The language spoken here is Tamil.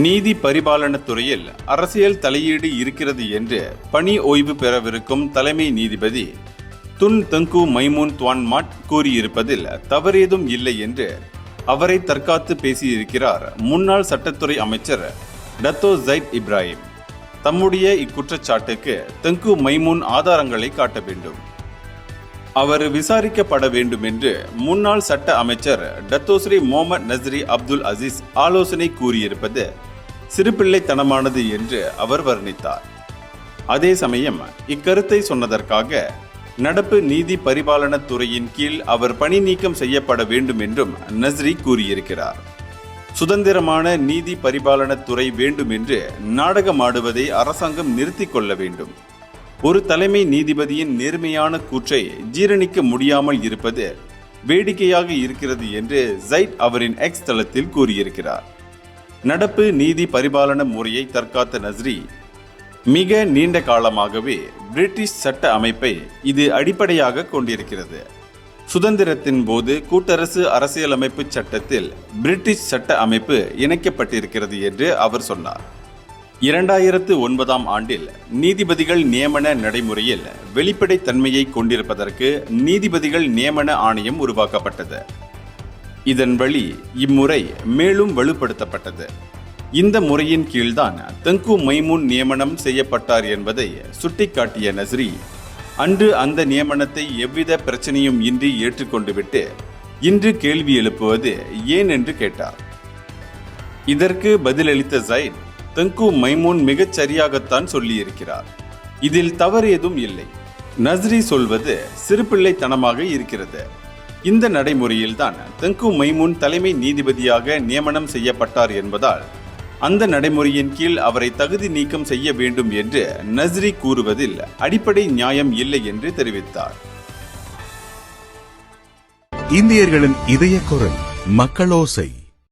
நீதி பரிபாலன துறையில் அரசியல் தலையீடு இருக்கிறது என்று பணி ஓய்வு பெறவிருக்கும் தலைமை நீதிபதி துன் தெங்கு மைமூன் துவான் மாட் கூறியிருப்பதில் தவறேதும் இல்லை என்று அவரை தற்காத்து பேசியிருக்கிறார் முன்னாள் சட்டத்துறை அமைச்சர் டத்தோ ஜைட் இப்ராஹிம். தம்முடைய இக்குற்றச்சாட்டுக்கு தெங்கு மைமூன் ஆதாரங்களை காட்ட வேண்டும், அவர் விசாரிக்கப்பட வேண்டும் என்று முன்னாள் சட்ட அமைச்சர் டத்தோஸ்ரீ முகமது நஸ்ரி அப்துல் அசீஸ் ஆலோசனை கூறியிருப்பது சிறுபிள்ளைத்தனமானது என்று அவர் வர்ணித்தார். அதே சமயம் இக்கருத்தை சொன்னதற்காக நடப்பு நீதி பரிபாலன துறையின் கீழ் அவர் பணி நீக்கம் செய்யப்பட வேண்டும் என்றும் நஸ்ரி கூறியிருக்கிறார். சுதந்திரமான நீதி பரிபாலன துறை வேண்டும் என்று நாடகமாடுவதை அரசாங்கம் நிறுத்திக் கொள்ள வேண்டும். ஒரு தலைமை நீதிபதியின் நேர்மையான கூற்றை ஜீரணிக்க முடியாமல் இருப்பது வேடிக்கையாக இருக்கிறது என்று ஜைட் அவரின் எக்ஸ் தளத்தில் கூறியிருக்கிறார். நடப்பு நீதி பரிபாலன முறையை தற்காத்த நஸ்ரி, மிக நீண்ட காலமாகவே பிரிட்டிஷ் சட்ட அமைப்பை இது அடிப்படையாக கொண்டிருக்கிறது. சுதந்திரத்தின் போது கூட்டரசு அரசியலமைப்பு சட்டத்தில் பிரிட்டிஷ் சட்ட அமைப்பு இணைக்கப்பட்டிருக்கிறது என்று அவர் சொன்னார். 2009ஆம் ஆண்டில் நீதிபதிகள் நியமன நடைமுறையில் வெளிப்படைத்தன்மையை கொண்டிருப்பதற்கு நீதிபதிகள் நியமன ஆணையம் உருவாக்கப்பட்டது. இதன் வழி இம்முறை மேலும் வலுப்படுத்தப்பட்டது. இந்த முறையின் கீழ்தான் தெங்கு மைமூன் நியமனம் செய்யப்பட்டார் என்பதை சுட்டிக்காட்டிய நஸ்ரி, அன்று அந்த நியமனத்தை எவ்வித பிரச்சனையும் இன்றி ஏற்றுக்கொண்டுவிட்டு இன்று கேள்வி எழுப்புவது ஏன் என்று கேட்டார். இதற்கு பதிலளித்த ஜைட், தெங்கு மைமூன் மிகச் சரியாகத்தான் சொல்லியிருக்கிறார், இதில் தவறு ஏதும் இல்லை. நஸ்ரி சொல்வது சிறுபிள்ளைத்தனமாக இருக்கிறது. இந்த நடைமுறையில்தான் தெங்கு மைமூன் தலைமை நீதிபதியாக நியமனம் செய்யப்பட்டார் என்பதால் அந்த நடைமுறையின் கீழ் அவரை தகுதி நீக்கம் செய்ய வேண்டும் என்று நஸ்ரி கூறுவதில் அடிப்படை நியாயம் இல்லை என்று தெரிவித்தார். இந்தியர்களின் இதய குரல் மக்களோசை.